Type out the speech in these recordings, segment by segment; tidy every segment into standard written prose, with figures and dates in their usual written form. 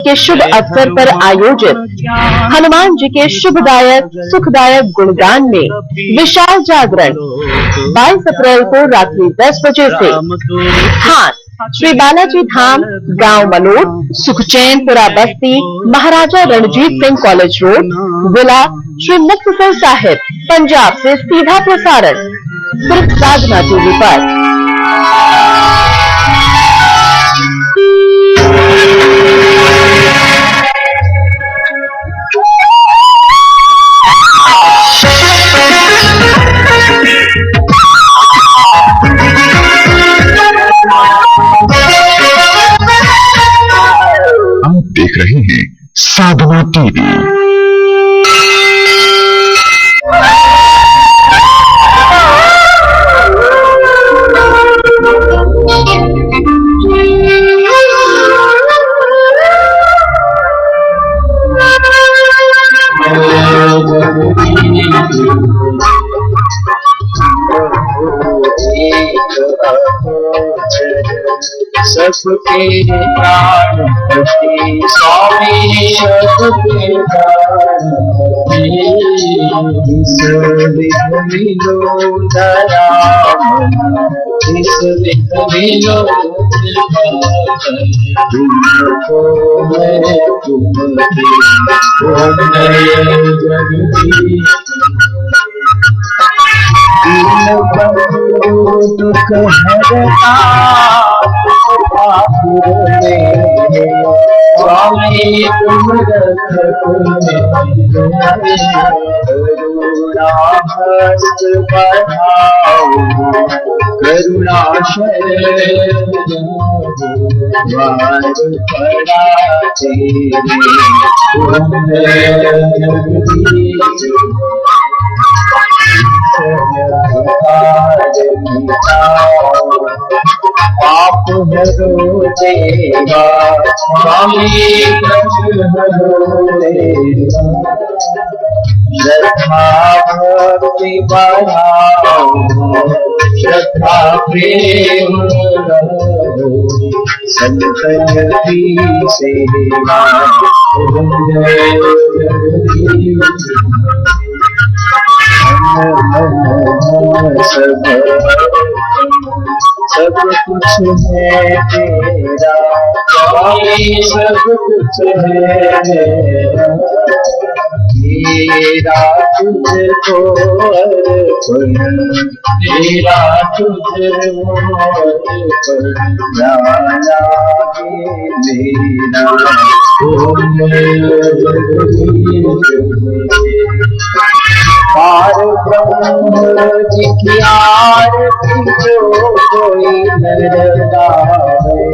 के शुभ अवसर पर आयोजित हनुमान जी के शुभदायक सुखदायक गुणगान में विशाल जागरण 22 अप्रैल को रात्रि 10 बजे से स्थान श्री बालाजी धाम, गांव मलोट, सुखचैनपुरा बस्ती, महाराजा रणजीत सिंह कॉलेज रोड, जिला श्री मुक्तसर साहिब, पंजाब से सीधा प्रसारण सिर्फ साधना टीवी पर। आप देख रहे हैं साधना टीवी। सबके प्राण पति स्वामी सबके प्राण इस विघ्न मिलो दयाम इस विघ्न मिलो तुमको मैं तुमके ओम नये जगदीश दीन बंधु दुख हरता स्वामी तुम करुणा हस्त बढ़ाओ करुणा द्वार पड़ा पाप हरो देवा स्वामी कृष्ण हरो देवा श्रद्धा भक्ति बढ़ाओ श्रद्धा प्रेम संतन की सेवा ओम जय जगदीश सब कुछ है तेरा स्वामी सब कुछ है मेरा तुझको अर्पण मेरा तुझको अर्पण जाना मेरा ओम पार ब्रह्म जी की आरती जो कोई नर गावे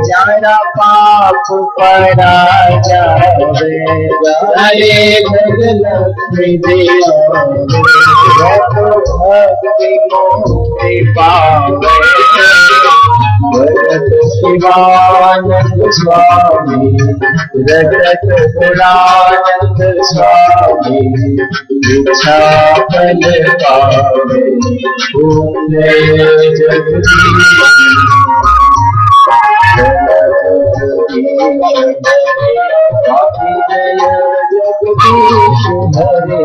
जरा पाप पड़ा जावे हरे लक्ष्मी देवा भक्ति मुक्ति पावे भगत शिवानंद स्वामी रजत गुणानंद स्वामी इच्छा फल पावे ओम जय जगदीश जगदीश हरे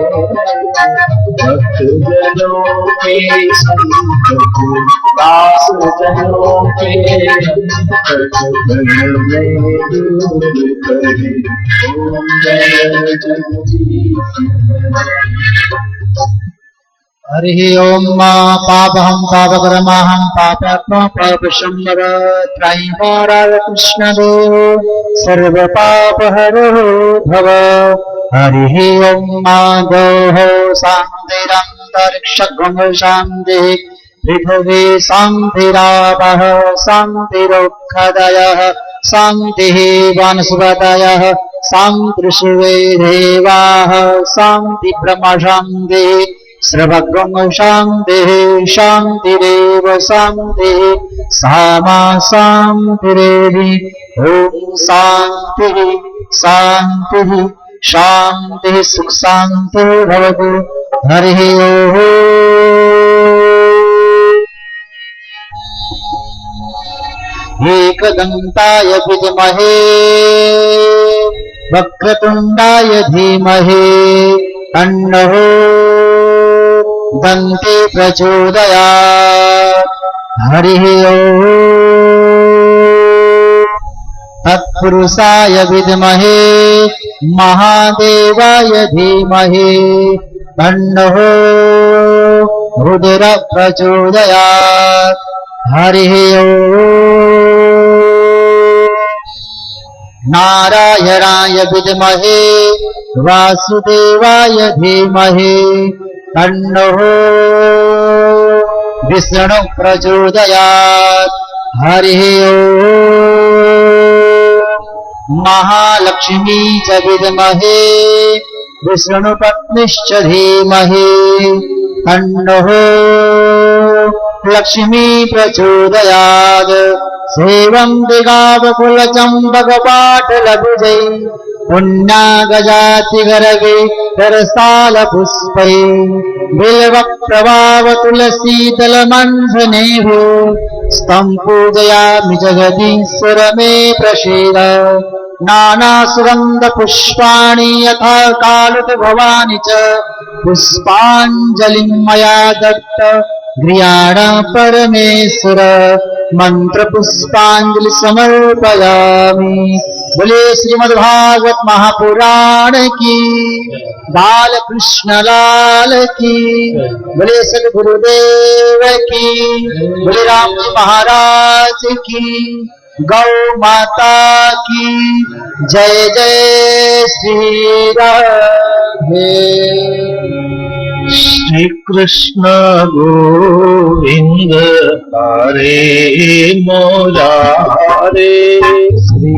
भक्त जनों के संकट दास जनों के में दूर करे ओम जय जगदीश हरि ओम पापहं पापकर्महं पापात्मा पापशंबर त्रयीं कृष्ण सर्व पापहरो भव हरि ओम गौः शान्तिरन्तरिक्षगुं शान्तिः पृथिवी शान्तिरापः शान्तिरोषधयः शान्तिः वनस्पतयः शान्तिर्षिवे देवाः शान्ति ब्रह्म शान्तिः सर्वगुण शान्तिः शान्तिरेव शान्तिः सामा शान्तिरेवि ओम शान्तिः शान्तिः शान्तिः सुख शान्तिर्भवतु हरिः ओम्। एकदन्ताय विद्महे वक्रतुण्डाय धीमहि तन्नः दन्ते प्रचोदयात्। हरिः ओम्। तत्पुरुषाय विद्महे महादेवाय धीमहि तन्नः रुद्रः प्रचोदयात्। हरिः ओम्। नारायणाय विद्महे वासुदेवाय धीमहि तन्नः विष्णुः प्रचोदयात्। हरिः ओम्। महालक्ष्मी च विद्महे विष्णुपत्नीश्च धीमहि तन्नः लक्ष्मी प्रचोदयात्। सेवं दिगावकुलचम्बकपाटलभुजै पुण्यागजातिगरगे तरसालपुष्पै बिल्वप्रभाव तुलसीदलमन्थनेः स्तं पूजयामि जगदीश्वर मे प्रसीद। नानासुगन्धपुष्पाणि यथा कालत भवानि च पुष्पाञ्जलिं मया दत्त गृहाण परमेश्वर मंत्र पुष्पांजलि समर्पयामि। बोले श्रीमद्भागवत महापुराण की, बाल कृष्ण लाल की, बोले सद्गुरुदेव की, बोले राम जी महाराज की, गौ माता की जय। जय श्री राधे। श्री कृष्ण गोविंद हरे मुरारे। श्री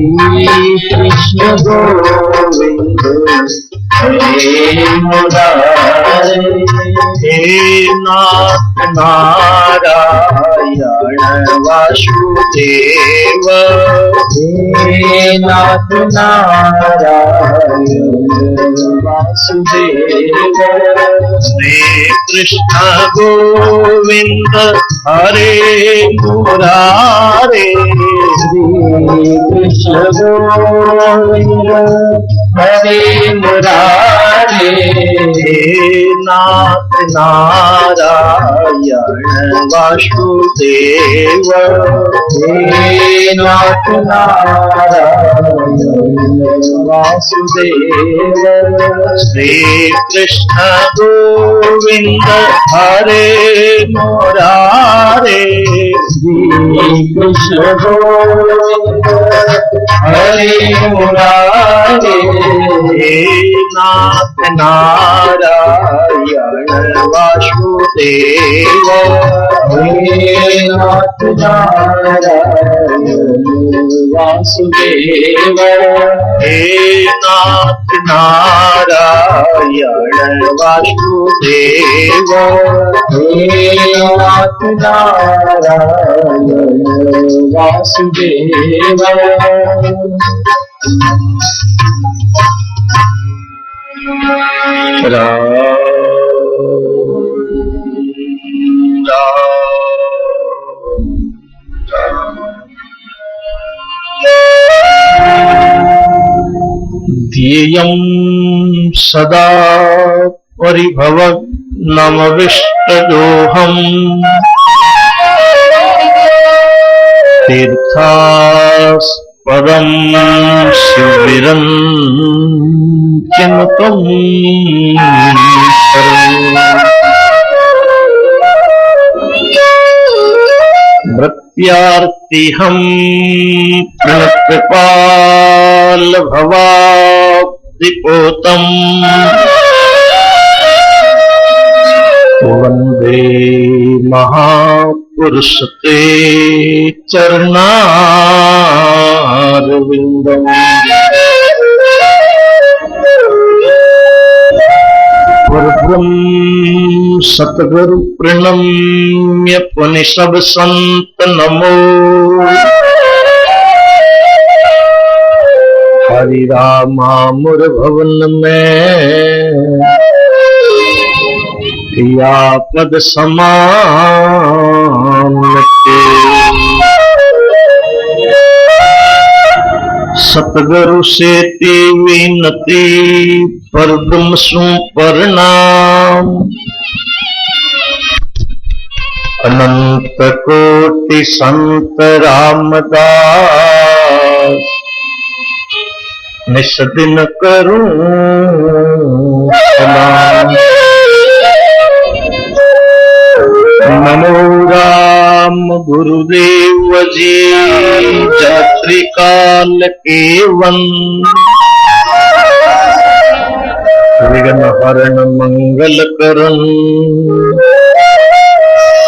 कृष्ण गोविंद हरे मुरारे। हे नाथ नारायण वासुदेव। हे नाथ नारायण वासुदेव। श्री कृष्ण गोविंद हरे मुरारे। श्री कृष्ण गोविंद हरे मुरारे। हे नाथ नारायण वासुदेव। हे नाथ नारायण वासुदेव। श्री कृष्ण गोविंद हरे मुरारे। श्री कृष्ण गोविंद हरे मुरारे। हे नाथ नारायण वासुदेव। हे नाथ नारायण वासुदेव। हे नाथ नारायण वासुदेव। हे नाथ नारायण वासुदेव। ध्येयं सदा परिभवग्नमविष्टदोहम्। तीर्थास्पदं शिविरं चिन्तं भृत्यार्तिहं प्रणकृपाल भवाब्धिपोतम्। वन्दे महापुरुषते चरणारविन्दम्। परब्रह्म सतगुरु प्रणम्य पुनि सब संत नमो। हरि रामामुर भवन में या पद समान सतगुरु से विनती परदम सु प्रणाम। अनंत कोटि संत रामदास निस दिन करूं सलाम। नमो राम गुरुदेव जी जात्री काल के वन। विघ्न हरण मंगल करन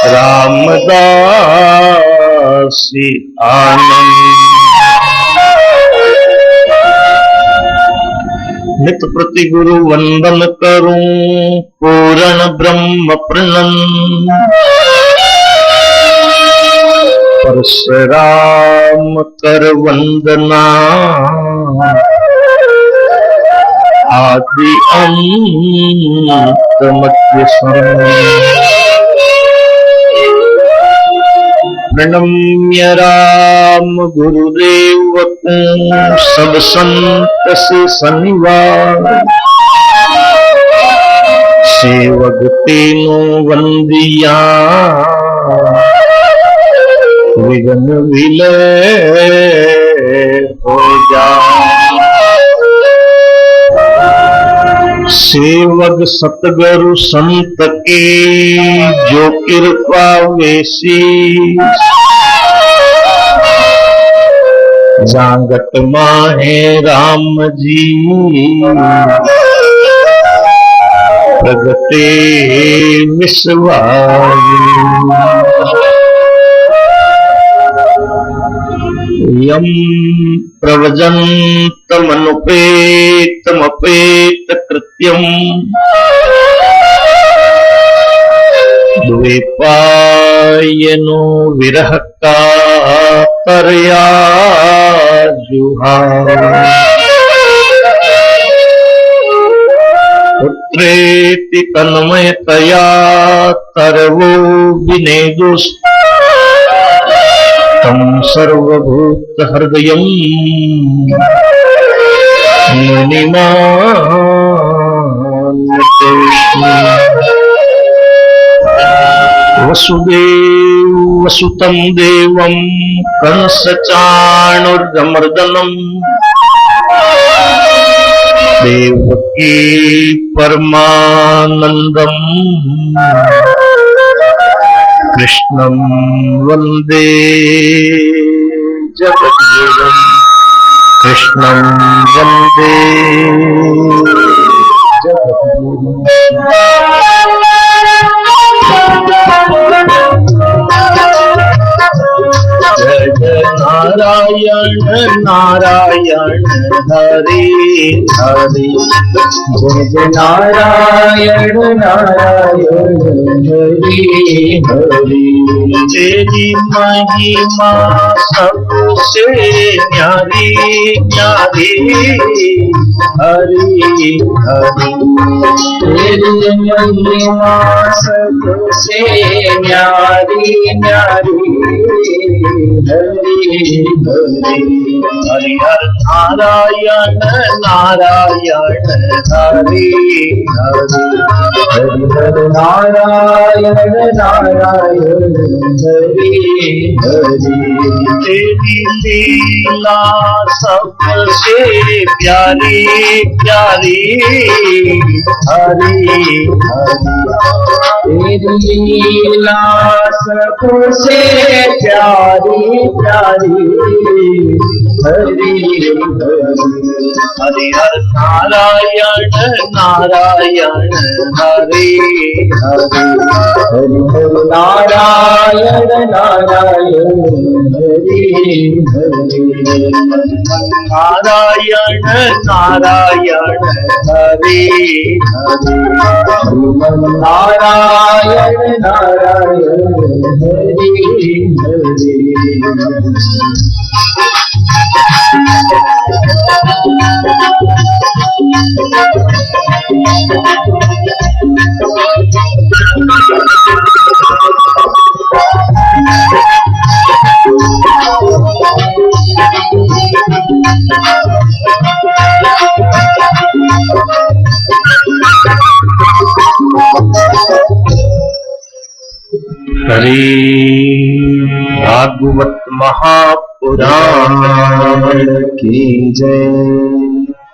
रामदासी आनंद। नित प्रति गुरु वंदन करूं पूर्ण ब्रह्म प्रणन। परशुराम कर वंदना आदि अंत मध्य स्वरूप। प्रणम्य राम गुरुदेव को सब संत से सनिवार। सेवक तीनों वंदिया विघ्न विलय हो जा। सेवक सतगुरु संत की जो कृपा वेसी। जागत माहे राम जी प्रगटे विश्वासी। यम प्रव्रजन्तमनुपेतमपेत कृत्यम। द्वैपायनो विरह कातरया जुहार। पुत्रेति तन्मयतया तरवो विनेदुस्। तम सर्वभूत हृदयं मुनिमान्यते। वसुदेव वसुतं देवं कंसचाणूरमर्दनं। देवकी परमानंदं कृष्णं वंदे जगद्गुरुं। कृष्णं वंदे जगद्गुरुं। जय जय नारायण नारायण हरे हरे। जय जय नारायण नारायण हरे हरे। तेरी महिमा सबसे न्यारी न्यारी हरे हरे। तेरी महिमा सबसे न्यारी न्यारी हरे हरे। हरि हर नारायण नारायण हरे हरे। हरि हर नारायण नारायण हरे हरे। तेरी लीला सबसे प्यारी प्यारी हरे हरे। तेरी लीला सबसे प्यारी प्यारी हरे हरे। हरि हर नारायण नारायण हरे हरे। हरि हर नारायण नारायण हरे हरे। नारायण नारायण हरे हरे। नारायण नारायण हरे हरे। श्री भागवत महापुराण की जय।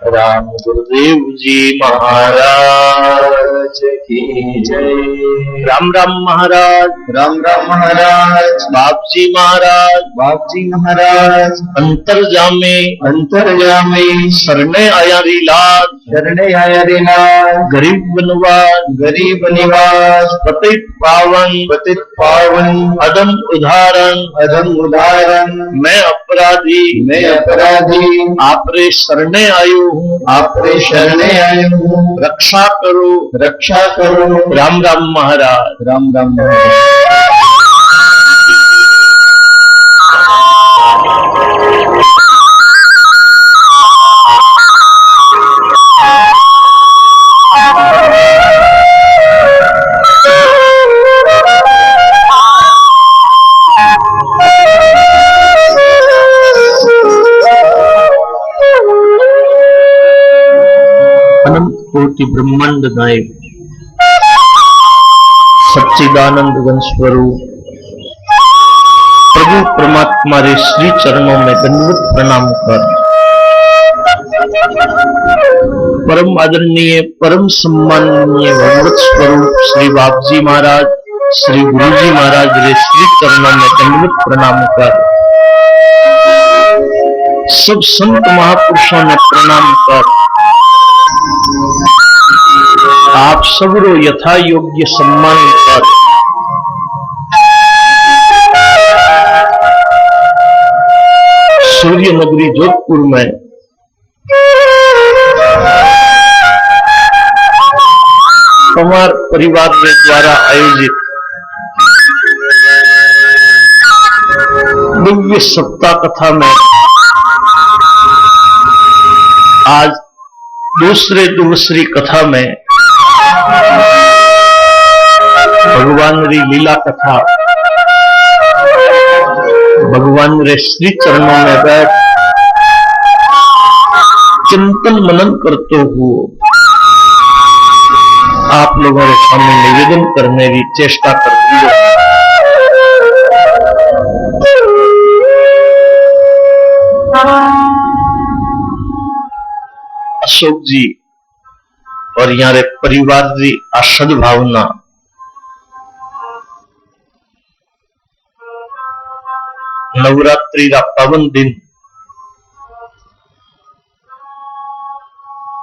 राम गुरुदेव जी महाराज की जय। राम राम महाराज, राम राम महाराज, बाप जी महाराज, बाप जी महाराज, अंतर्जामे अंतर्यामी, शरणे आया री लाल, शरणे आया रे लाल, गरीब बनवास, गरीब निवास, पतित पावन, पतित पावन, अदम उदाहरण, अधम उदाहरण, मैं अपराधी, मैं अपराधी, आपरे शरणे आयो हूँ, आपरे शरणे आयो हूँ, रक्षा करो, रक्षा करो। राम राम महाराज। राम राम महाराज। अनंत कोटि ब्रह्मांड नायक सच्चिदानंद घन स्वरूप प्रभु परमात्मा रे श्री चरणों में दंडवत प्रणाम कर परम आदरणीय परम सम्माननीय भगवत स्वरूप श्री बाप जी महाराज, श्री गुरु जी महाराज रे श्री चरणों में दंडवत प्रणाम कर सब संत महापुरुषों ने प्रणाम कर आप सबरो यथा योग्य सम्मान कर सूर्य नगरी जोधपुर में कुमार परिवार के द्वारा आयोजित दिव्य सप्ताह कथा में आज दूसरे दिवसीय कथा में भगवान री लीला कथा भगवान रे श्री चरणों में बैठ चिंतन मनन करते हुए आप लोगों के सामने निवेदन करने की चेष्टा कर रही है। अशोक जी और यहाँ परिवार की आ सद्भावना नवरात्रि का पावन दिन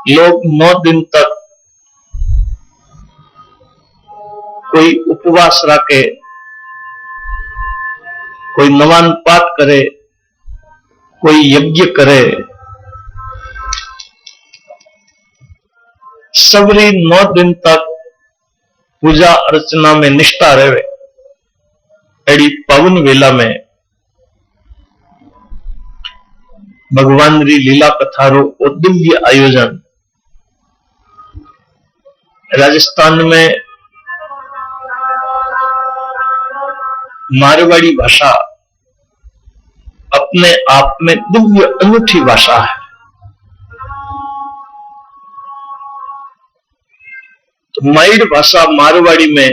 लोग 9 दिन तक कोई उपवास रखे, कोई नवान पाठ करे, कोई यज्ञ करे, सबरी 9 दिन तक पूजा अर्चना में निष्ठा रहे। एड़ी पावन वेला में भगवान री लीला कथारो दिव्य आयोजन राजस्थान में मारवाड़ी भाषा अपने आप में दिव्य अनूठी भाषा है। तो माइड भाषा मारवाड़ी में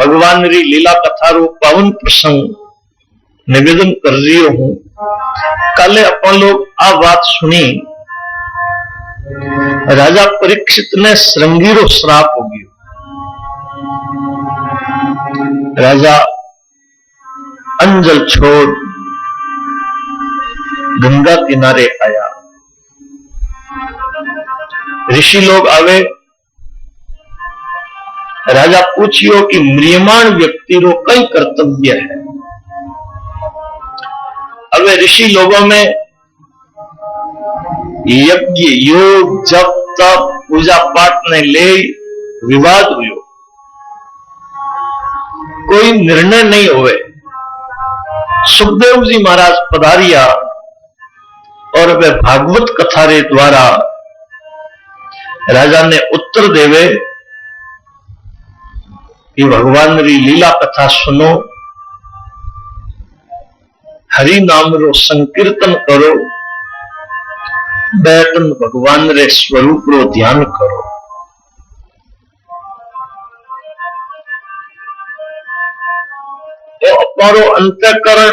भगवान री लीला कथारो पावन प्रसंग निवेदन कर रही हूं। काले अपन लोग आ बात सुनी, राजा परीक्षित ने श्रृंगीरो श्राप हो गयो। राजा अंजल छोड़ गंगा किनारे आया। ऋषि लोग आवे, राजा पूछियो कि म्रियमाण व्यक्ति रो कई कर्तव्य है। अब ऋषि लोगों में यज्ञ योग जप तप पूजा पाठ ने ले विवाद हुए, कोई निर्णय नहीं हुए। सुखदेव जी महाराज पधारिया और वे भागवत कथा रे द्वारा राजा ने उत्तर देवे कि भगवान री लीला कथा सुनो, हरि नाम रो संकीर्तन करो, बैठन भगवान रे स्वरूप रो ध्यान करो। तारो अंतःकरण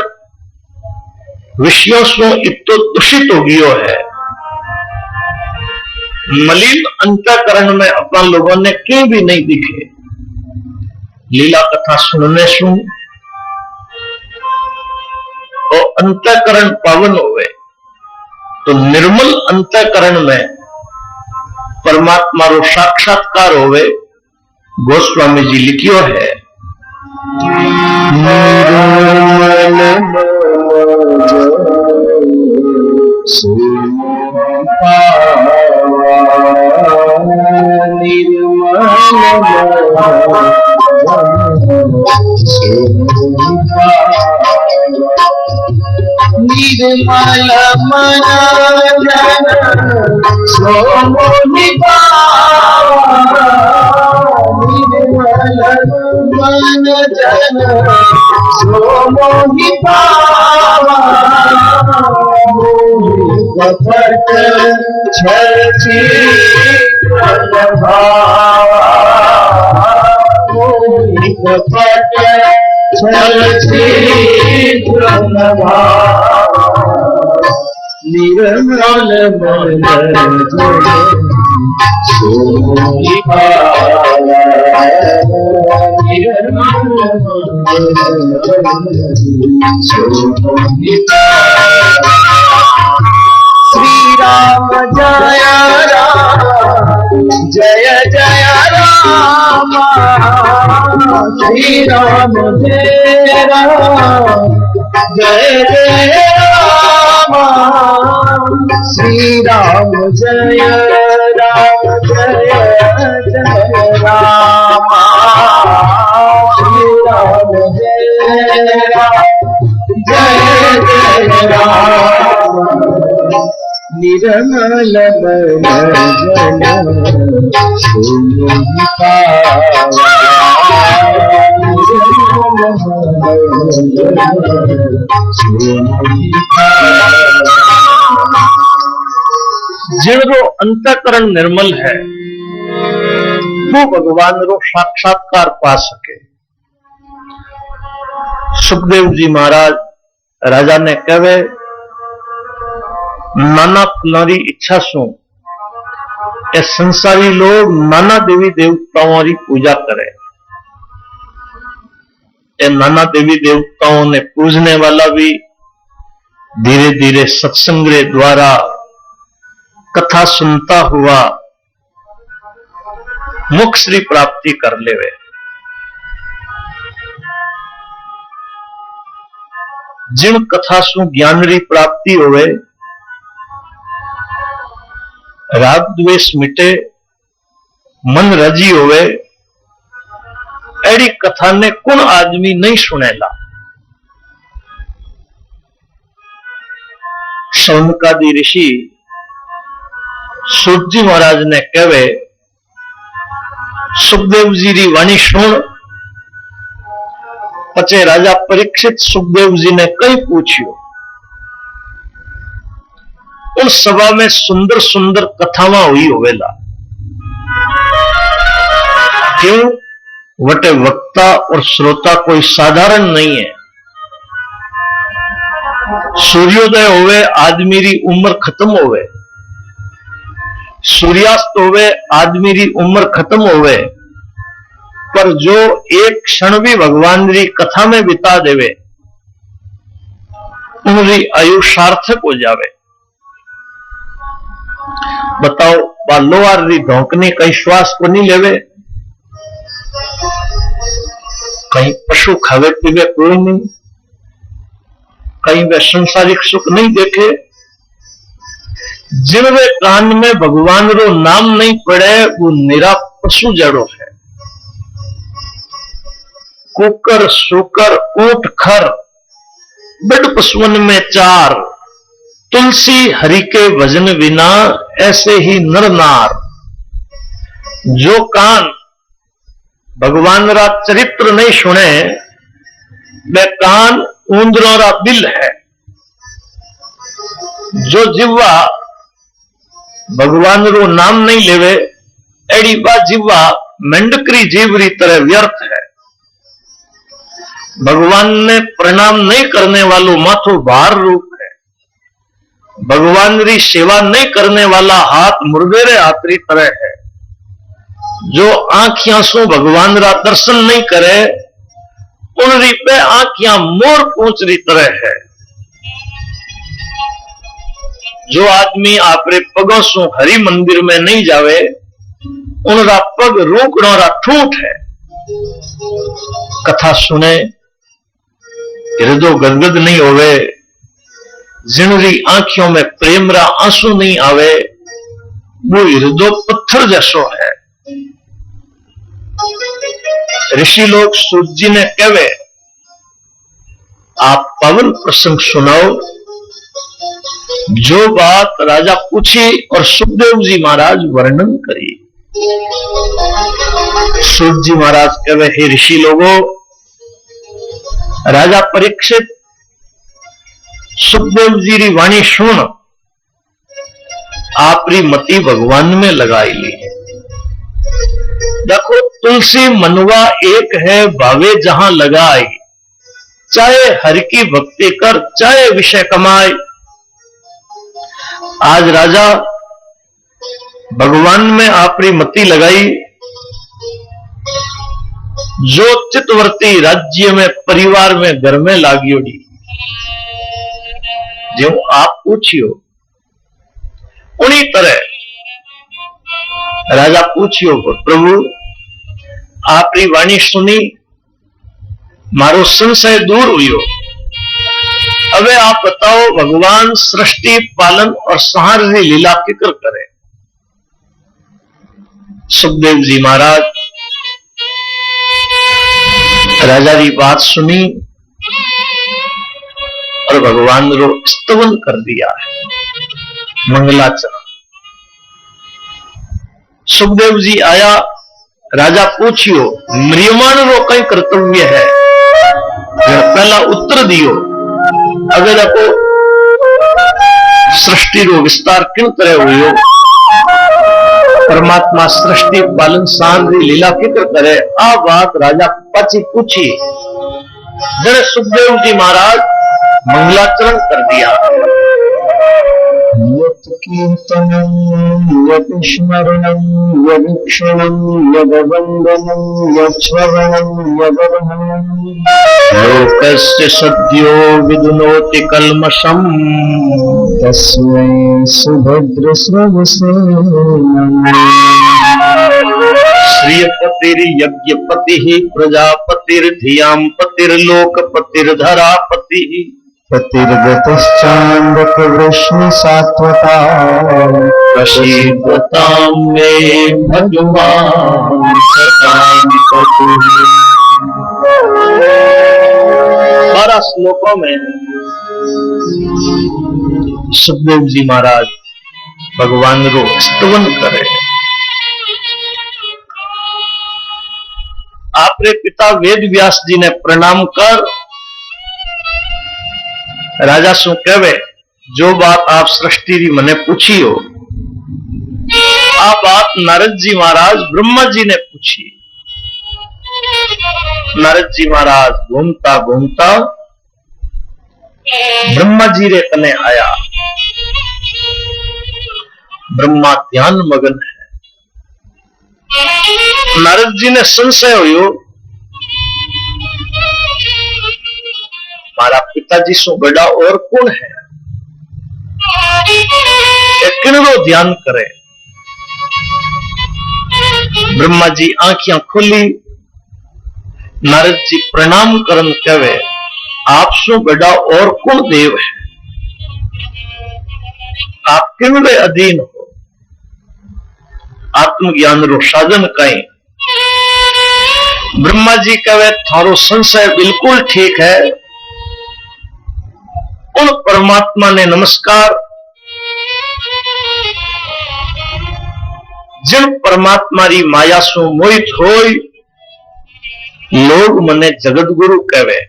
विषयों से इतो दूषित हो गयो है। मलिन अंतःकरण में अपन लोगों ने कहीं भी नहीं दिखे। लीला कथा सुनने सुन और अंतःकरण पावन होवे तो निर्मल अंतःकरण में परमात्मा रो साक्षात्कार होवे। गोस्वामी जी लिखियो है, निर्मल मन जन सो मोहि पावा, निर्मल मन जन सो मोहि पावा, मोहि कपट छल छिद्र भावा, मोहि कपट छल छिद्र भावा, निर्मल मन जन सो मोहि पावा, निर्मल मन जन सो मोहि पावा। श्री राम जय राम जय जय राम, श्री राम जय राम जय जय राम, श्री राम जय राम जय जय राम, श्री राम जय राम जय जय राम, निर्मल मन जन सो मोहि पावा, निर्मल मन जन सो मोहि पावा। जिनको अंतःकरण निर्मल है वो भगवान रो साक्षात्कार पा सके। सुखदेव जी महाराज राजा ने कहे, नाना नारी इच्छा सु ये संसारी लोग नाना देवी देवताओं की पूजा करे। ये नाना देवी देवताओं ने पूजने वाला भी धीरे धीरे सत्संग द्वारा कथा सुनता हुआ मुख श्री प्राप्ति कर लेवे। जिन कथा सु ज्ञान री प्राप्ति होवे, राग द्वेष मिटे, मन रजी होवे, एड़ी कथा ने कौन आदमी नहीं सुनेला। शौनकादि ऋषि सूत जी महाराज ने कहे, सुखदेव जी री वाणी सुन। पचे राजा परीक्षित सुखदेव जी ने कई पूछ्यो। उन सभा में सुंदर सुंदर कथावां हुई होवेला। क्यों? वटे वक्ता और श्रोता कोई साधारण नहीं है। सूर्योदय होवे आदमी री उम्र खत्म होवे, सूर्यास्त होवे आदमी री उम्र खत्म होवे, पर जो एक क्षण भी भगवान री कथा में बिता देवे उनकी आयु सार्थक हो जावे। बताओ, लोहार री धोकनी कहीं श्वास को नहीं लेवे, कहीं पशु खावे पीवे कोई नहीं, कहीं वे संसारिक सुख नहीं देखे। जिनवे कान में भगवान रो नाम नहीं पड़े वो निरा पशु जड़ो है। कुकर सुकर ऊंट खर बड़ पशुअन में चार, तुलसी हरि के भजन बिना ऐसे ही नर नार। जो कान भगवान रा चरित्र नहीं सुने वे कान ऊंदरों रा बिल है। जो जिह्वा भगवान रो नाम नहीं लेवे एड़ी बा जिह्वा मेंढकरी जीव री तरह व्यर्थ है। भगवान ने प्रणाम नहीं करने वालों माथो भार रूप है। भगवान री सेवा नहीं करने वाला हाथ मुर्देरे हाथरी तरह है। जो आंखियां सो भगवान रा दर्शन नहीं करे उन री पे आंखियां मोर पूंछ री तरह है। जो आदमी आपरे पगों सो हरि मंदिर में नहीं जावे उनका पग रोकड़ों रा ठूठ है। कथा सुने हृदय गदगद नहीं होवे, जिनरी आंखों में प्रेम रा आंसू नहीं आवे, वो हृदय पत्थर जैसो है। ऋषि लोग सूत जी ने कहवे, आप पवन प्रसंग सुनाओ। जो बात राजा पूछी और सुखदेव जी महाराज वर्णन करी। सूत जी महाराज कहवे, हे ऋषि लोगों, राजा परीक्षित सुखदेव जी री वाणी सुन, आपरी मति भगवान में लगाई ली। देखो, तुलसी मनवा एक है, भावे जहां लगाए, चाहे हरि की भक्ति कर, चाहे विषय कमाए। आज राजा भगवान में आपरी मति लगाई। जो चितवर्ती राज्य में, परिवार में, घर में लागियोड़ी, जो आप पूछियो उन्हीं तरह राजा पूछियो, प्रभु आपरी वाणी सुनी, मारो संशय दूर हुई। अबे आप बताओ, भगवान सृष्टि पालन और संहार की लीला फिक्र करे। सुखदेव जी महाराज राजा की बात सुनी और भगवान रो स्तवन कर दिया है, मंगलाचरण। सुखदेव जी आया, राजा पूछियो, म्रियमाण रो कई कर्तव्य है, पहला उत्तर दियो। अगर देखो सृष्टि रो विस्तार किन तरह हुई, परमात्मा सृष्टि पालन सांद्री लीला फिक्र करे, आ बात राजा पाची पूछी। जड़े सुखदेव जी महाराज मंगलाचरण कर दिया। यत् कीर्तनं यत् स्मरणं यदीक्षणं यद्वन्दनं यच्छ्रवणं यदर्हणं लोकस्य सद्यो विदुनोति कल्मषम् तस्मै सुभद्रश्रवसे नमः। श्रियपतिर्यज्ञपतिः प्रजापतिर्धियां पतिर्लोकपतिर्धरापतिः पतिर्गतश्चान्दकवृष्णि सात्वता प्रसीदतां मे भगवान् सतां पतिः। 12 श्लोकों में सुखदेव जी महाराज भगवान रो स्तवन करे। आपरे पिता वेद व्यास जी ने प्रणाम कर राजा सु कहवे, जो बात आप सृष्टि री मने पूछी हो, आ बात नारद जी महाराज ब्रह्मा जी ने पूछी। नारद जी महाराज घूमता घूमता ब्रह्मा जी रे कने आया। ब्रह्मा ध्यान मगन है। नारद जी ने संशय हुयो, मारा पिताजी सो बड़ा और कौन है, किनको ध्यान करे। ब्रह्मा जी आंखियां खोली, नारद जी प्रणाम करन कहवे, आप सो बड़ा और कौन देव है, आप किनके अधीन हो, आत्मज्ञान रो साधन कई। ब्रह्मा जी कहवे, थारो संशय बिल्कुल ठीक है। उन परमात्मा ने नमस्कार, जिन परमात्मा री माया सो मोहित होय, लोग मने जगत गुरु कहवे।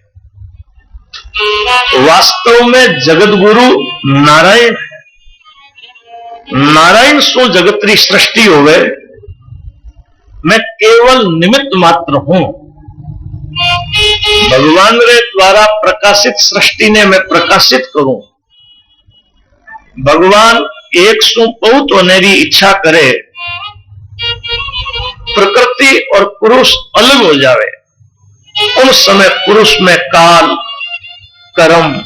वास्तव में जगत गुरु नारायण है। नारायण सो जगत री सृष्टि होवे, मैं केवल निमित्त मात्र हूं। भगवान रे द्वारा प्रकाशित सृष्टि ने मैं प्रकाशित करूं। भगवान एक सु बहुत होने की इच्छा करे, प्रकृति और पुरुष अलग हो जावे, उस समय पुरुष में काल, कर्म,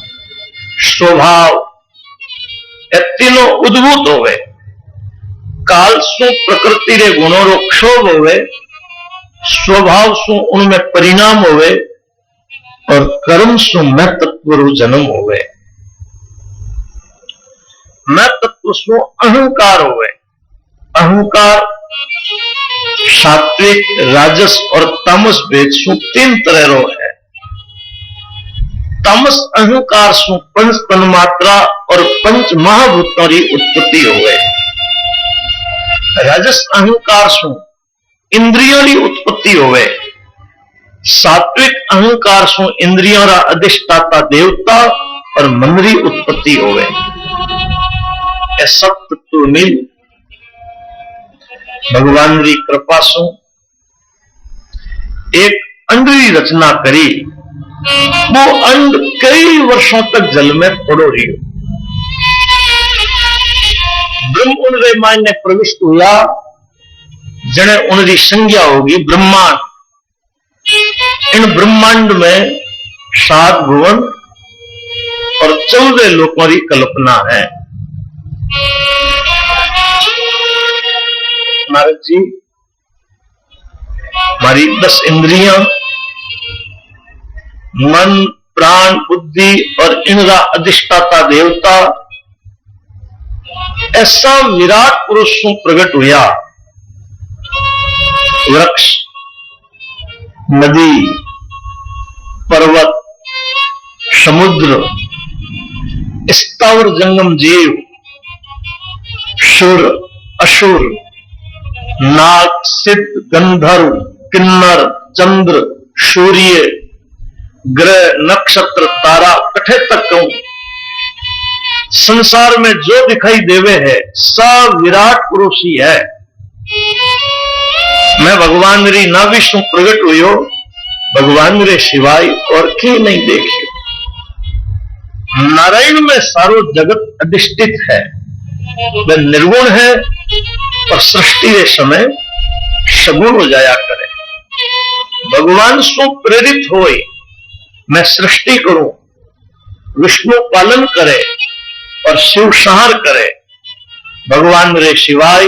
स्वभाव ये तीनों उद्भूत होवे। काल सु प्रकृति रे गुणों रो क्षोभ होवे, स्वभाव सु उनमें परिणाम होवे और कर्म सु मैं तत्व रो जन्म होवे। मैं तत्व सु अहंकार होवे। अहंकार सात्विक, राजस और तामस भेद सु तीन तरह रो है। तामस अहंकार सु पंच तन्मात्रा और पंच महाभूतों की उत्पत्ति होवे। राजस अहंकार सु इंद्रियों की उत्पत्ति होवे। सात्विक अहंकार सु इंद्रियों का अधिष्ठाता देवता और मन की उत्पत्ति होवे। ए सब तत्व मिल भगवान की कृपा सु एक अंड की रचना करी। वो अंड कई वर्षों तक जल में पड़ो रही। ब्रह्म उनके मान ने प्रविष्ट हुआ, जने उनकी संज्ञा होगी ब्रह्मांड। इन ब्रह्मांड में 7 भुवन और 14 लोकों की कल्पना है। नारद जी, हमारी 10 इंद्रियां, मन, प्राण, बुद्धि और इनका अधिष्ठाता देवता ऐसा विराट पुरुष प्रकट हुआ। वृक्ष, नदी, पर्वत, समुद्र, स्थावर जंगम जीव, सुर, असुर, नाग, सिद्ध, गंधर्व, किन्नर, चंद्र, सूर्य, ग्रह, नक्षत्र, तारा, कठे तक कहूं, संसार में जो दिखाई देवे है सब विराट पुरुष ही है। मैं भगवान री नाभि सु प्रगट हुयो, भगवान रे सिवाय और की नहीं देखियो। नारायण में सारो जगत अधिष्ठित है। वह निर्गुण है और सृष्टि के समय सगुण हो जाया करे। भगवान सु प्रेरित होए मैं सृष्टि करूं, विष्णु पालन करे और शिव संहार करे। भगवान रे सिवाय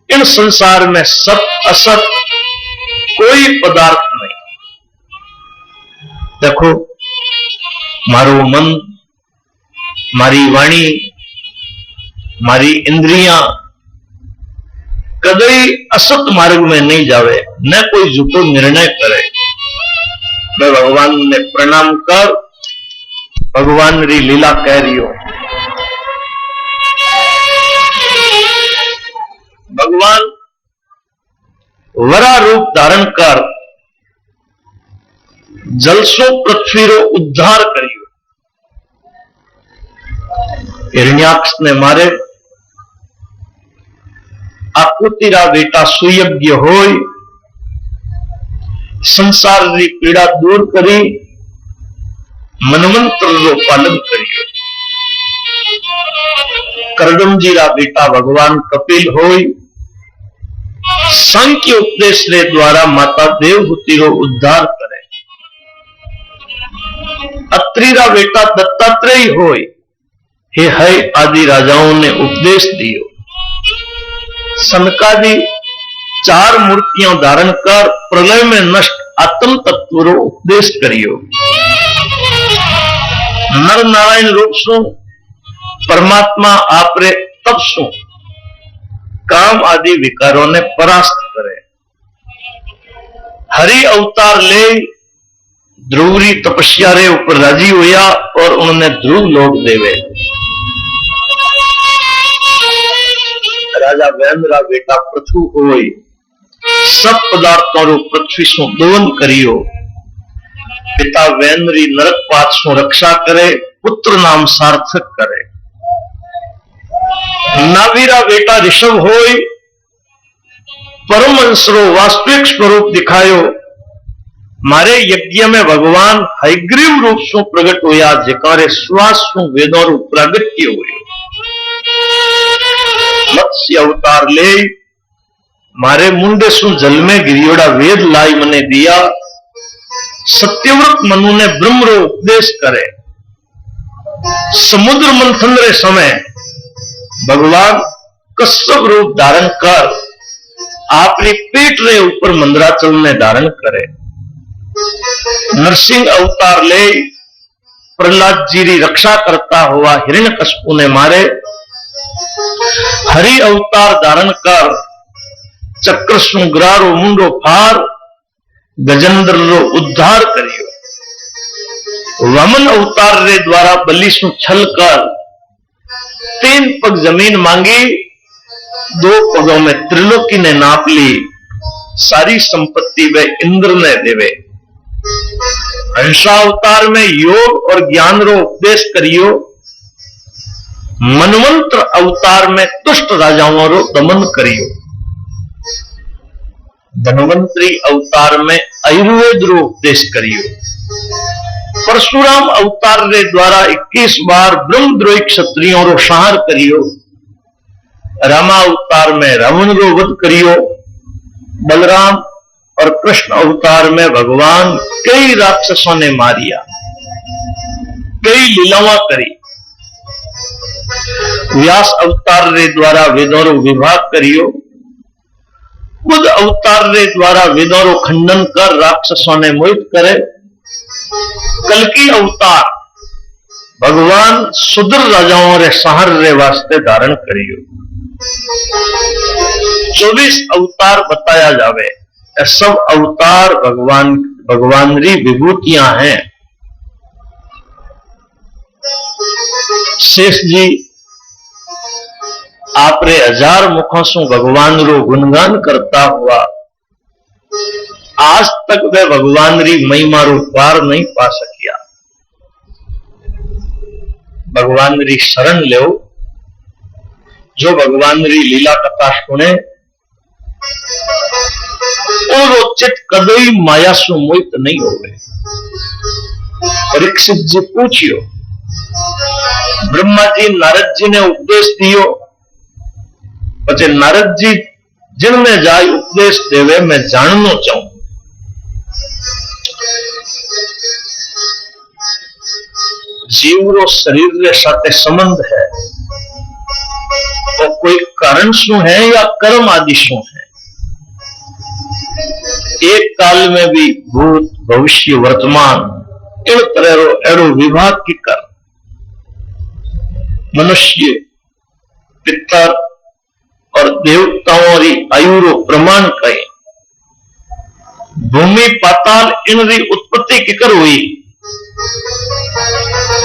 इन संसार में सत असत कोई पदार्थ नहीं। देखो, मारो मन, मारी वाणी, मारी इंद्रियां कदई असत मार्ग में नहीं जावे, न कोई झूठो निर्णय करे। मैं भगवान ने प्रणाम कर भगवान री लीला कह रही हूं। भगवान वरा रूप धारण कर जलसो पृथ्वी रो उद्धार करियो। हिरण्याक्ष ने मारे आकुतिरा बेटा सुयज्ञ होय संसार री पीड़ा दूर करी, मनमंत्र रो पालन करियो। करदम जी रा बेटा भगवान कपिल होय सांख्य उपदेश रे द्वारा माता देवहूति रो उद्धार करे। अत्रि रा बेटा दत्तात्रेय होय हे है आदि राजाओं ने उपदेश दियो। सनकादि 4 मूर्तियां धारण कर प्रलय में नष्ट आत्म तत्व रो उपदेश करियो। नर नारायण रूप सु परमात्मा आपरे तप सु काम आदि विकारों ने परास्त करे। हरि अवतार ले ध्रुवरी तपस्या रे ऊपर राजी हुआ और उन्होंने ध्रुव लोक देवे। राजा वेंद्रा बेटा पृथु होय सब पदार्थों रो पृथ्वी सु दोवन करियो। पिता वेंद्री नरक पात सु रक्षा करे, पुत्र नाम सार्थक करे। नावीरा बेटा ऋषभ होय परमहंस रो वास्तविक स्वरूप दिखायो मारे यज्ञ में भगवान हयग्रीव रूप से प्रगट होया, जेकारे श्वास सु वेदों रू प्रागट्य हुए। मत्स्य अवतार ले मारे मुंडे सु जल में गिरियोड़ा वेद लाई मने दिया। सत्यव्रत मनु ने ब्रह्म रो उपदेश करे। समुद्र मंथन रे समय भगवान कश्यप रूप धारण कर आपरी पीठ रे ऊपर मंदराचल ने धारण करे। नरसिंह अवतार ले प्रहलाद जी री रक्षा करता हुआ हिरण्यकश्यप ने मारे। हरि अवतार धारण कर चक्र सुग्रा रो मुंडो फार गजेंद्र रो उद्धार करियो। वामन अवतार रे द्वारा बलि सु छल कर 3 पग जमीन मांगी, 2 पगों में त्रिलोकी ने नाप ली। सारी संपत्ति वे इंद्र ने देवे। हंसा अवतार में योग और ज्ञान रो उपदेश करियो। मनवंतर अवतार में दुष्ट राजाओं रो दमन करियो। धनवंतरी अवतार में आयुर्वेद रो उपदेश करियो। परशुराम अवतार रे द्वारा 21 बार ब्रह्मद्रोही क्षत्रियों रो संहार करियो। रामा अवतार में रावण रो वध करियो। बलराम और कृष्ण अवतार में भगवान कई राक्षसों ने मारिया, कई लीलावां करी। व्यास अवतार रे द्वारा वेदों रो विभाग करियो। बुद्ध अवतार रे द्वारा वेदों रो खंडन कर राक्षसों ने मोहित करे। कल्कि अवतार भगवान सुदूर राजाओं रे संहार रे वास्ते धारण करियो। 24 अवतार बताया जावे। सब अवतार भगवान री विभूतियां हैं। शेष जी आपरे 1000 मुखों से भगवान रो गुणगान करता हुआ आज तक वे भगवान री महिमा रो पार नहीं पा सकिया। भगवान री शरण लो। जो भगवान री लीला कथा सुने और चित कदई माया सु मोहित नहीं होवे। परीक्षित जी पूछियो। ब्रह्मा जी नारद जी ने उपदेश दियो। पचे नारद जी जिनने जाय उपदेश देवे मैं जानना चाहूं। जीव रो शरीर रे साथे संबंध है तो कोई कारण शू है या कर्म आदि शू है। एक काल में भी भूत भविष्य वर्तमान इन तरह रो एड़ो विभाग की कर मनुष्य पितर और देवताओं री आयु रो प्रमाण कहे। भूमि पाताल इन री उत्पत्ति किकर हुई।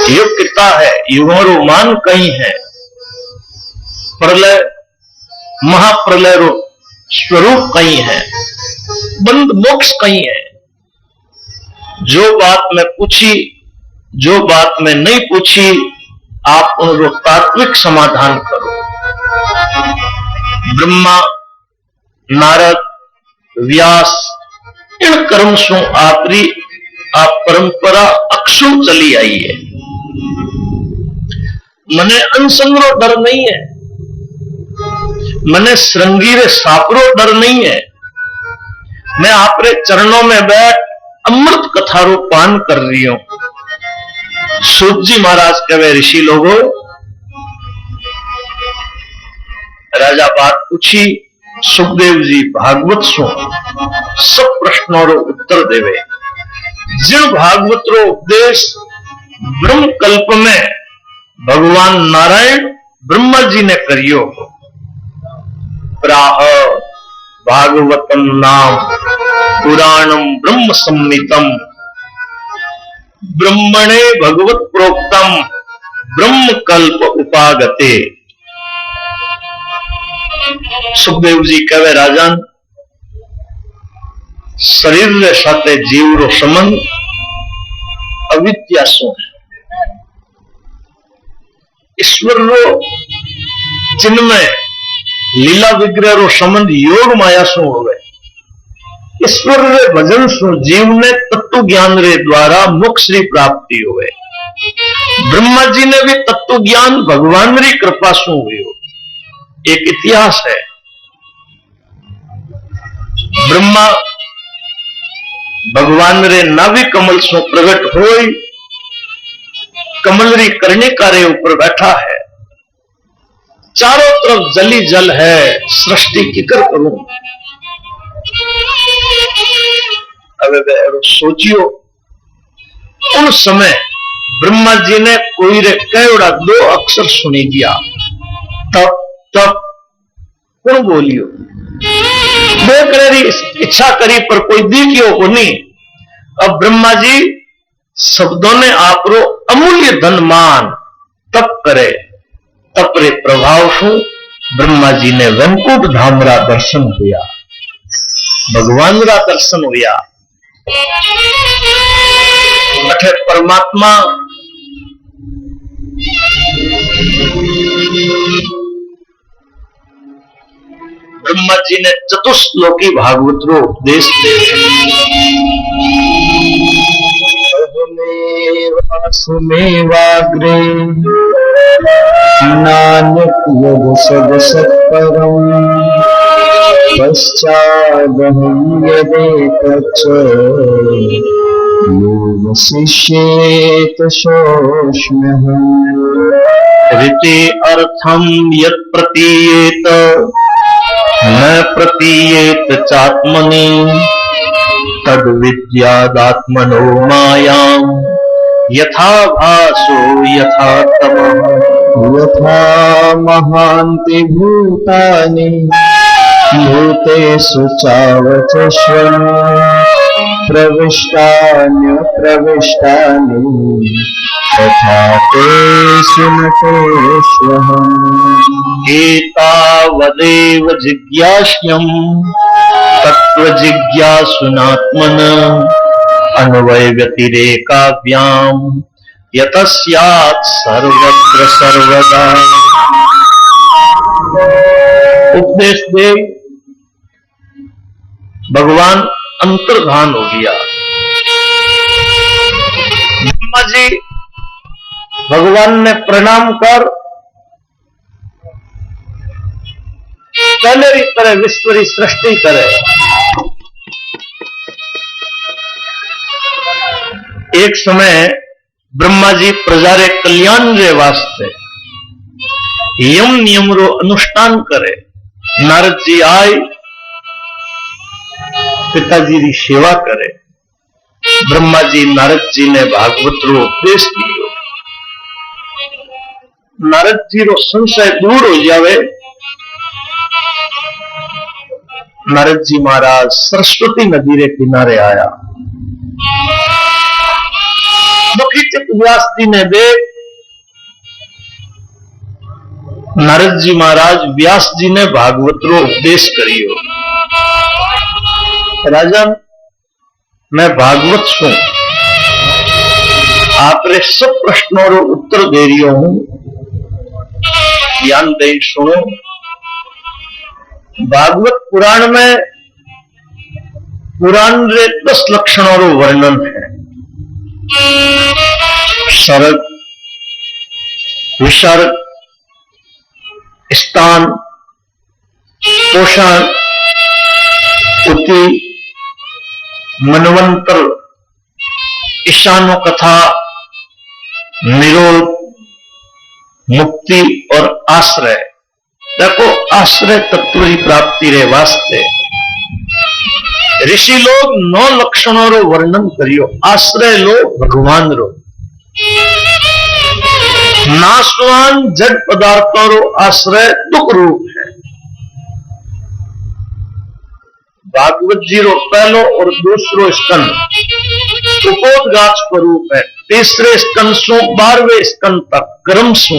युग किता है युगों रो मान कहीं है। प्रलय महाप्रलय रो स्वरूप कहीं है। बंद मोक्ष कहीं है। जो बात मैं पूछी जो बात मैं नहीं पूछी आप उनको तात्विक समाधान करो। ब्रह्मा नारद व्यास इन कर्म से आप परंपरा अक्षु चली आई है। मने अनसंग रो डर नहीं है। मने श्रृंगी रे सापरो डर नहीं है। मैं आपरे चरणों में बैठ अमृत कथा रो पान कर रही हूं। सूत जी महाराज कहे ऋषि लोगों राजा बात पूछी। सुखदेव जी भागवत सु सब प्रश्नों रो उत्तर देवे। जिन भागवत रो उपदेश ब्रह्म कल्प में भगवान नारायण ब्रह्मा जी ने करियो। प्राह भागवतम नाम पुराणम ब्रह्म संहितम ब्रह्मणे भगवत प्रोक्तम ब्रह्म कल्प उपागते। सुखदेव जी कहे राजन शरीर रे साथे जीव रो संबंध अविद्या सु है। ईश्वर रो जिनमें लीला विग्रह रो संबंध योग माया सु होवे। ईश्वर रे भजन सु जीव ने तत्व ज्ञान रे द्वारा मोक्ष री प्राप्ति हुए। ब्रह्मा जी ने भी तत्व ज्ञान भगवान री कृपा सु हुयो। एक इतिहास है। ब्रह्मा भगवान रे नाभि कमल सु प्रगट होई, कमल री कर्णिका रे ऊपर बैठा है। चारों तरफ जली जल है, सृष्टि किकर करूं। अब सोचियो, उन समय ब्रह्मा जी ने कोई रे केवड़ा 2 अक्षर सुनी दिया, तप तप कौन बोलियो। इच्छा करी पर कोई दिखियो को नहीं। अब ब्रह्मा जी शब्दों ने आपरो अमूल्य धन मान तप करे। तप रे प्रभाव शू ब्रह्मा जी ने वैकुंठ धाम रा दर्शन हुआ, भगवान रा दर्शन हुआ। अठे परमात्मा ब्रह्मा जी ने चतुश्लोकी भागवत रो उपदेश सुमेवाग्रे नानक योग सद सत्परम पश्चादहं यदेतच्च योग शिष्येत शोष्म्यहम् ऋते अर्थम यत् प्रतीयेत न प्रतीयेत चात्मनि तद विद्यादात्मनो मायां यथा भासो यथा तमः यथा महान्ति भूतानि भूतेषु चावचस्वन् प्रविष्टान्यप्रविष्टानि तथा तेषु न तेष्वहम् एतावदेव जिज्ञास्यम् तत्त्वजिज्ञासुनात्मन अन्वय व्यतिरेकाभ्याम् यतस्यात् सर्वत्र सर्वदा। उपदेश दे भगवान अंतर्धान हो गया। ब्रह्मा जी भगवान ने प्रणाम कर पहले की तरह विश्व की सृष्टि करे। एक समय ब्रह्मा जी प्रजा रे कल्याण रे वास्ते यम नियम रो अनुष्ठान करे। नारद जी आए पिताजी री सेवा करे। ब्रह्मा जी नारद जी ने भागवत रो उपदेश दियो। नारद जी रो संशय दूर हो जावे। नारद जी महाराज सरस्वती नदी रे किनारे आया। मुखी चित व्यास जी ने देख नारद जी महाराज व्यास जी ने भागवत रो उपदेश करियो। राजन मैं भागवत सु आप रे सब प्रश्नों रो उत्तर दे रही हूं। ध्यान दे सुनो। भागवत पुराण में पुराण रे 10 लक्षणों रो वर्णन है। सर्ग, विसर्ग, स्थान, पोषण, उति, मनवंतर, ईशानो कथा, निरोध, मुक्ति और आश्रय। देखो आश्रय तत्व की प्राप्ति रे वास्ते ऋषि लोग 9 लक्षणों रो वर्णन करियो। आश्रय लो भगवान रो। नाशवान जड़ पदार्थों रो आश्रय दुख रूप है। भागवत जी रो पहलो और दूसरो स्कंद उपोद्घात स्वरूप है। तीसरे स्कंद सु 12वें स्कंद तक क्रम सु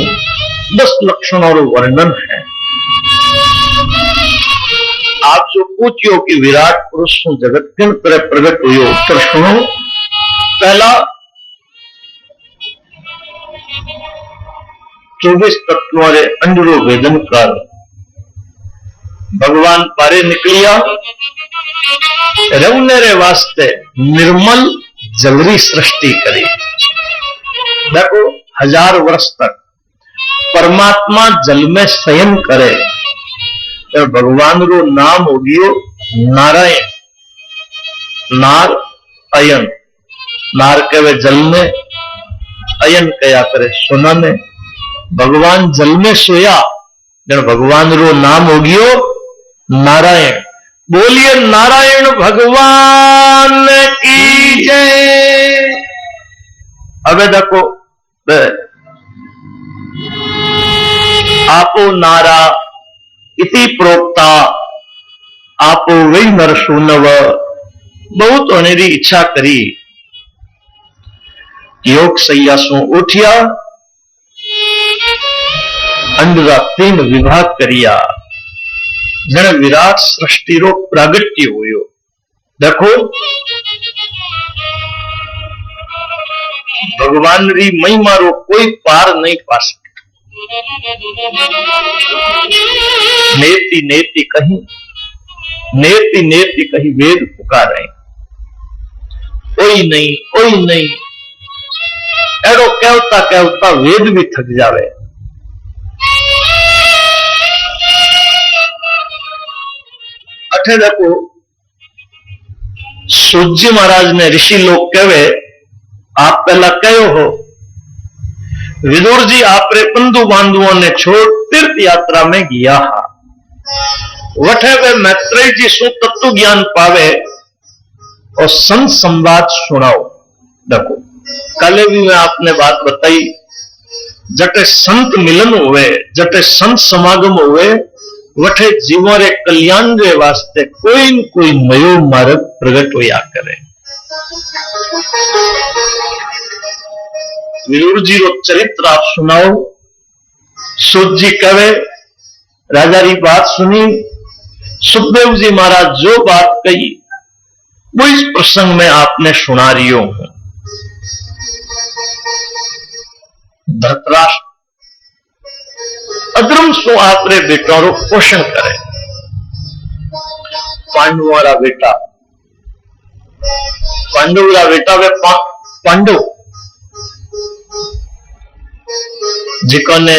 10 लक्षणों रो वर्णन है। आप जो पूछियो कि विराट पुरुष सु जगत किन तरह प्रकट हुई, उत्तर सुनो। पहला 24 तत्वों रे अंडरो भेदन कर भगवान पारे निकलिया। रहने रे वास्ते निर्मल जलरी सृष्टि करी। देखो 1000 वर्ष तक परमात्मा जल में शयन करे तो भगवान रो नाम हो गयो नारायण। नार अयन, नार कहे जल में, अयन कया करे सोना में। भगवान जल में सोया जन भगवान रो नाम हो गयो नारायण। बोलिए नारायण भगवान की जय। अबे देखो आपो नारा इति प्रोक्ता आपो वही नरसूनव। बहुत होने की इच्छा करी, योग सैयासों उठिया, अंडरा 3 विभाग करिया, जन विराट सृष्टि रो प्रागट्य हुयो। देखो भगवान री महिमा रो कोई पार नहीं पा सकता। नेति नेति कहीं, नेति नेति कहीं वेद पुकारे, कोई नहीं एड़ो कहता कहता वेद भी थक जावे। अठे देखो सूर्य महाराज ने ऋषि लोग कहे आप पहला कहो हो विदुर जी आपरे बंधु बांधुओं ने छोड़ तीर्थ यात्रा में गया। वठे वे मैत्रेय जी सु तत्व ज्ञान पावे और संत संवाद सुनाओ। देखो कल भी मैं आपने बात बताई, जटे संत मिलन हुए, जटे संत समागम हुए, वठे जीवों रे कल्याण रे वास्ते कोई न कोई नयो मार्ग प्रगट होया करे। विदुर जी रो चरित्र आप सुनाओ। सूत जी कहे राजा री बात सुनी, सुखदेव जी महाराज जो बात कही वो इस प्रसंग में आपने सुना रही हूं। धृतराष्ट्र अद्रुम सो आपरे बेटा रो पोषण करे। पांडवों रा बेटा, पांडव रा बेटा वे पांडव जिको ने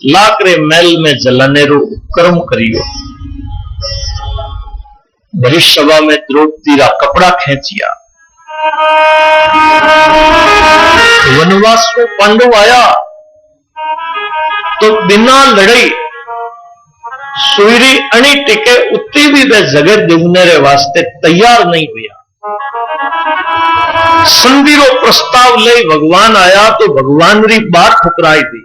लाकरे महल में जलाने रो कर्म करियो। बड़ी सभा में द्रौपदी रा कपड़ा खेचिया। वनवास में पांडव आया तो बिना लड़ाई सुईरी अणी टिके उतनी भी वे जगह देने रे वास्ते तैयार नहीं हुआ। संधि रो प्रस्ताव ले भगवान आया तो भगवान री बात ठुकराई दी।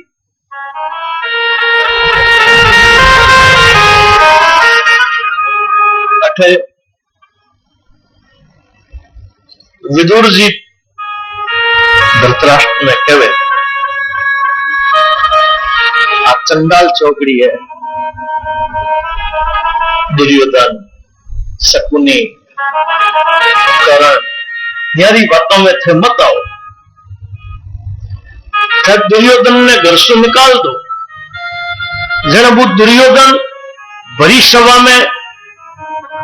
अठे विदुर जी धृतराष्ट्र में कहे आ चंडाल चौकड़ी है, दुर्योधन शकुनी कर्ण यारी बातों में थे मत आओ। जब दुर्योधन ने घर से निकाल दो। जन वो दुर्योधन बड़ी सभा में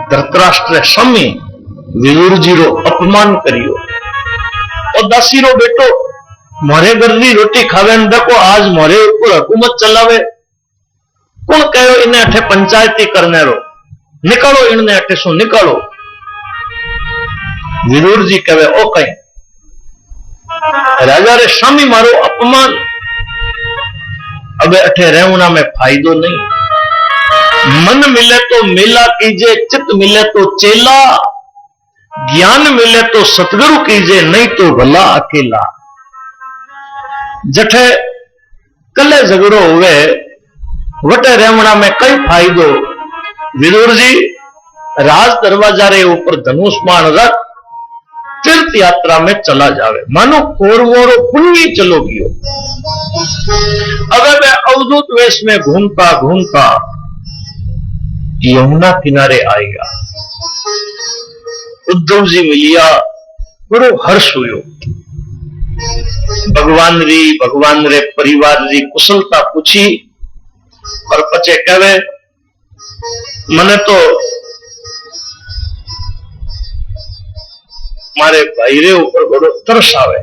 धृतराष्ट्र सामी विदुर जी रो अपमान करियो और दासी रो बेटो मोरे घर की रोटी खावे न देखो आज मोरे ऊपर हुकूमत चलावे। कौन कहो इन्हें अठे पंचायती करने रो, निकालो इन्हें अठे सो निकालो। विदुर जी कहे ओ कहीं राजा रे स्वामी मारो अपमान, अब अठे रहना में फायदो नहीं। मन मिले तो मेला कीजिए, चित्त मिले तो चेला, ज्ञान मिले तो सतगुरु कीजिए, नहीं तो भला अकेला। जठे कले झगड़ो हुए वटे रहना में कई फायदो। विदुर जी राज दरवाजा रे ऊपर धनुष बाण रख तीर्थ यात्रा में चला जावे, मानो कौरवों पुण्य चलो गयो। अगर मैं अवधूत वेश में घूमता घूमता यमुना किनारे आएगा। उद्धव जी मिलिया, बड़ो हर्ष हुयो। भगवान रे परिवार री कुशलता पूछी और पचे कहे मने तो मारे भाई रे ऊपर बड़ो तरस आवे।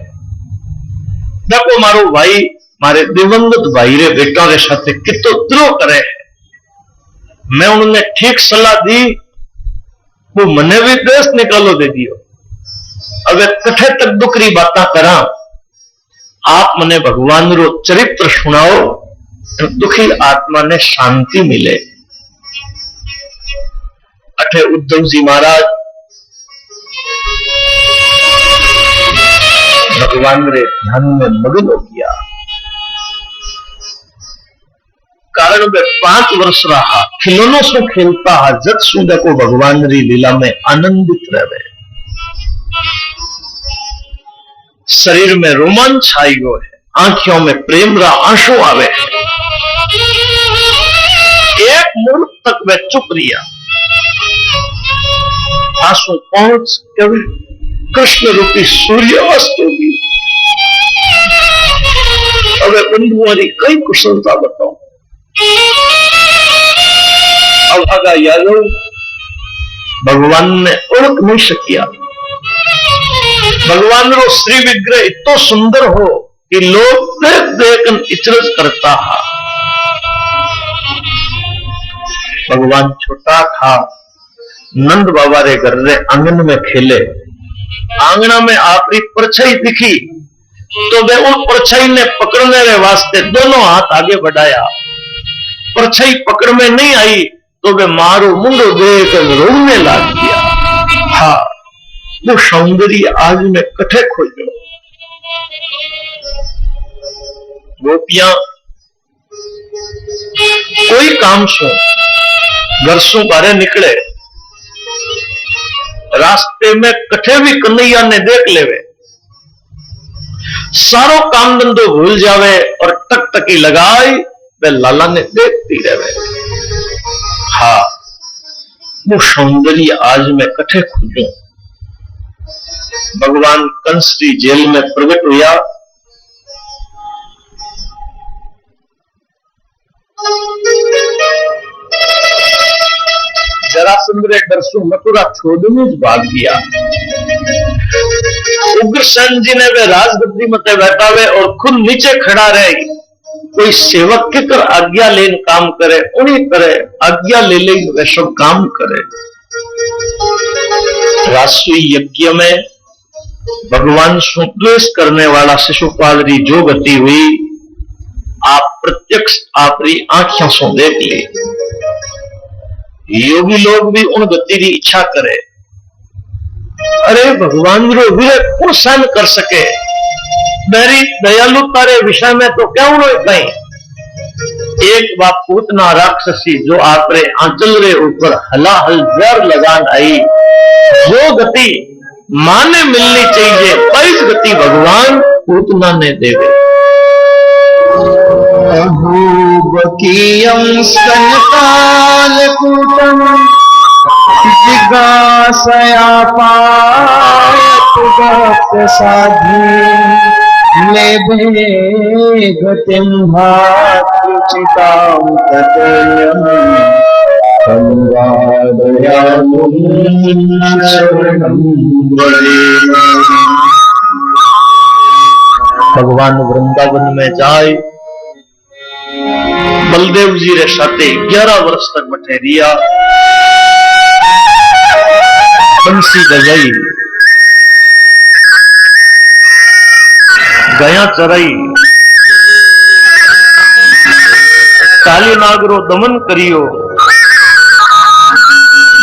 देखो मारो भाई मारे दिवंगत भाई रे बेटा रे साथे कितो द्रोह करे। मैं उन्होंने ठीक सलाह दी, वो मने भी देश निकालो दे दियो। अब कथे तक दुखरी बातें करा, आप मने भगवान रो चरित्र सुनाओ तो दुखी आत्मा ने शांति मिले। अठे उद्धव जी महाराज भगवान रे ध्यान में मग्न हो गया। कारण वे 5 वर्ष रहा खिलौनों से खेलता है, जब सुंदर को भगवान री लीला में आनंदित रहे। शरीर में रोमांच छाई गयो है, आंखों में प्रेम रा आंसू आवे। एक मुहूर्त तक वे चुप रिया। आंसू पहुंच कभी कृष्ण रूपी सूर्य अस्त हो गई। अब बंधुआरी कई कुशलता बताओ। अब आगा यादव भगवान ने ओळख नहीं सकिया। भगवान रो श्री विग्रह इतो सुंदर हो कि लोग देख देख इचरज करता है। भगवान छोटा था, नंद बाबा रे घर रे आंगन में खेले। आंगना में आपरी परछाई दिखी तो वे उन परछाई ने पकड़ने के वास्ते दोनों हाथ आगे बढ़ाया। परछाई पकड़ में नहीं आई तो वे मारो मुंडो देख रोने लग गया। हाँ, वो सौंदर्य आज में कठे खोजो। गोपियां कोई काम सो घर सो बाहर निकले, रास्ते में कठे भी कन्हैया ने देख लेवे, सारो काम धंधो भूल जावे और टकटकी लगाई वे लाला ने देखती रहे। हाँ, वो सौंदर्य आज में कठे खोजूं। भगवान कंस की जेल में प्रकट हुआ। जरासंध रे डर से मथुरा छोड़ने भाग गया। उग्रसेन जी ने वे राजगद्दी में बैठावे और खुद नीचे खड़ा रहे। कोई सेवक के कर आज्ञा लेन काम करे, उन्हीं करे आज्ञा ले ले वे सब काम करे। राष्ट्रीय यज्ञ में भगवान सुद्वेश करने वाला शिशुपाल री जो गति हुई, आप प्रत्यक्ष आपरी आंखों से देख ली। योगी लोग भी उन गति की इच्छा करे। अरे भगवान रो वीर कौन सहन कर सके, मेरी दयालुता रे विषय में तो क्यों रो कहीं। एक बात पूतना राक्षसी जो आपरे आंचल रे ऊपर हलाहल जर लगान आई, जो गति माने मिलनी चाहिए वही गति भगवान पूतना ने देवे। अहूबकीयं स्तनकालकूटं जिज्ञासया पायत भक्तसाधी लेभे गतिं भातृचितां ततयं संवादयामुं शरणं व्रजेम। भगवान वृंदावन में जाए, बलदेव जी रे साथे 11 वर्ष तक बैठे रिया। बंसी बजाई, गया चराई, काली नागरो दमन करियो,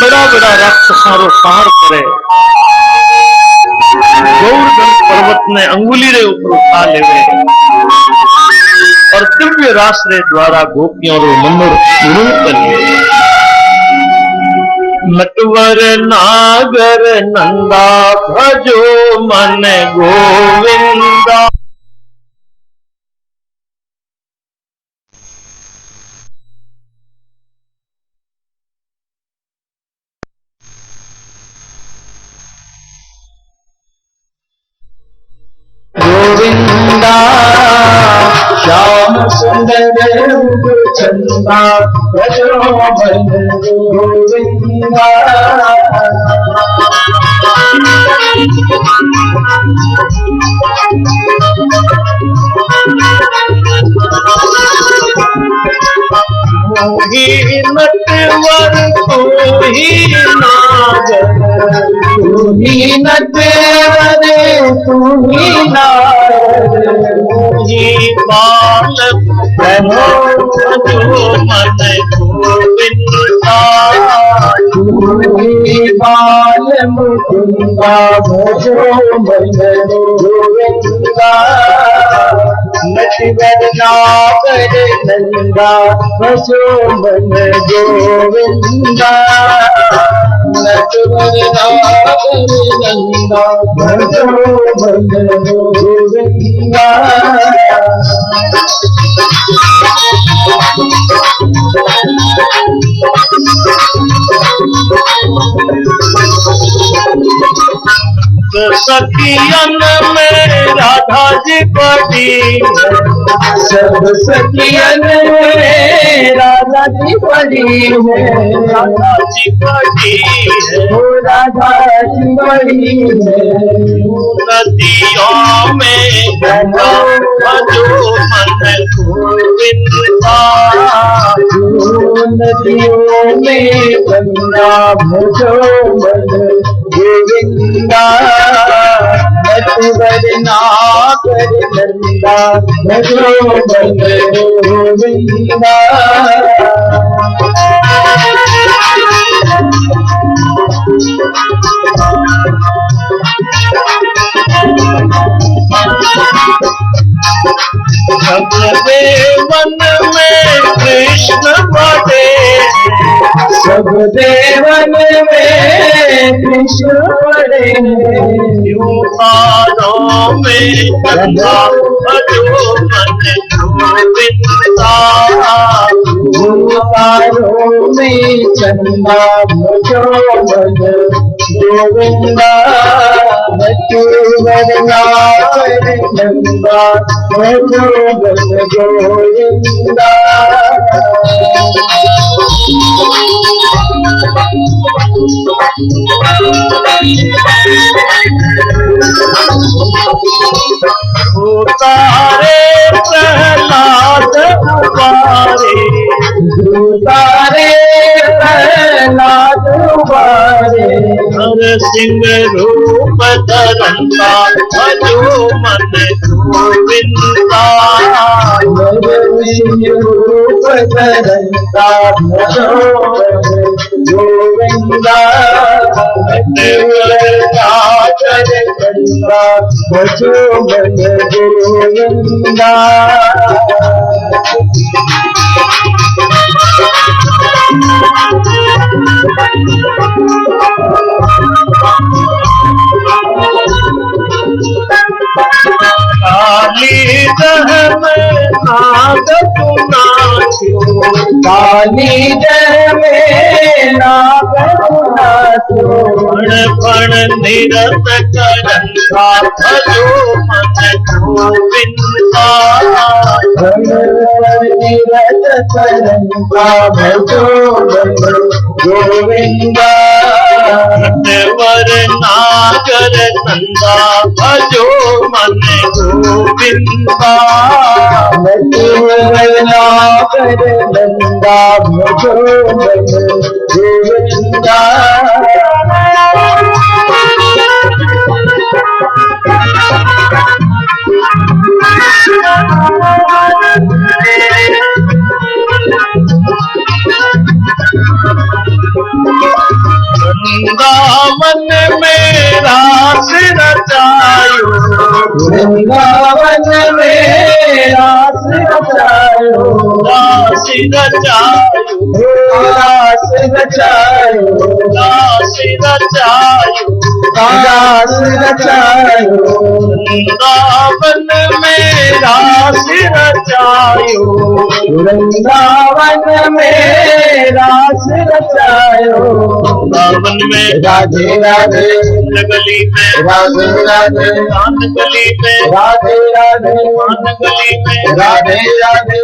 बड़ा बड़ा राक्षसारो संहार करे। गौरगंज पर्वत ने अंगुली रे ऊपर उठा लेवे और दिव्य रास रे द्वारा गोपियों रो मनोर पूर्ण करिए। नटवर नागर नंदा भजो मन गोविंदा। गोविंदा श्याम सुंदर चंदा भजो मन गोविंदा। ही नटवर तू ही नागर, तू ही नटवर तू ही नागर, तू ही बाल बनो जो मन गोविंदा, तू ही बाल मुकुंदा भजो मन गोविंदा, नटवर नागर नंदा भजो मन गोविंदा, नटवर नागर नंदा भजो मन गोविंदा। सखियन में राधा जी बड़ी, सब सखियन में राधा जी बड़ी है, राधा जी बड़ी है, ओ राधा जी बड़ी है, नदियों में गंगा भजो मन गोविंदा, नदियों में गंगा भजो मन गोविंदा, नटवर नागर नंदा भजो मन गोविंदा। सब देवन में कृष्ण बड़े, सब देवन में कृष्ण बड़े, युवानों में गंगा भजो मन गोविंदा, भूपालों में चंदा भजो मन गोविंदा, नटवर नागर नंदा भजो मन गोविंदा। तारे प्रहलाद उबारे, तारे प्रहलाद उबारे, हर सिंह रूप धरंता भजो मन गोविंदा, रूप धरंता भजो मन गोविंदा, नटवर नागर नंदा भजो मन गोविंदा। काली दह में नाग तू नाचो, काली दह में नाग नाचो, फण फण निरत करंता भजो मन गोविंदा, निरत करंता भजो मन गोविंदा, नटवर नागर नंदा भजो मन गोविंदा, नटवर नागर नंदा भजो मन गोविंदा। वृंदावन में रास रचायो, वृंदावन में रास रचायो, रास रचायो, रास रचायो, रास रचायो, रास रचायो, वृंदावन में रास रचायो, वृंदावन में रास रचायो, वृंदावन में राधे राधे गली में, राधे राधे कान गली में, राधे राधे कान गली में, राधे राधे।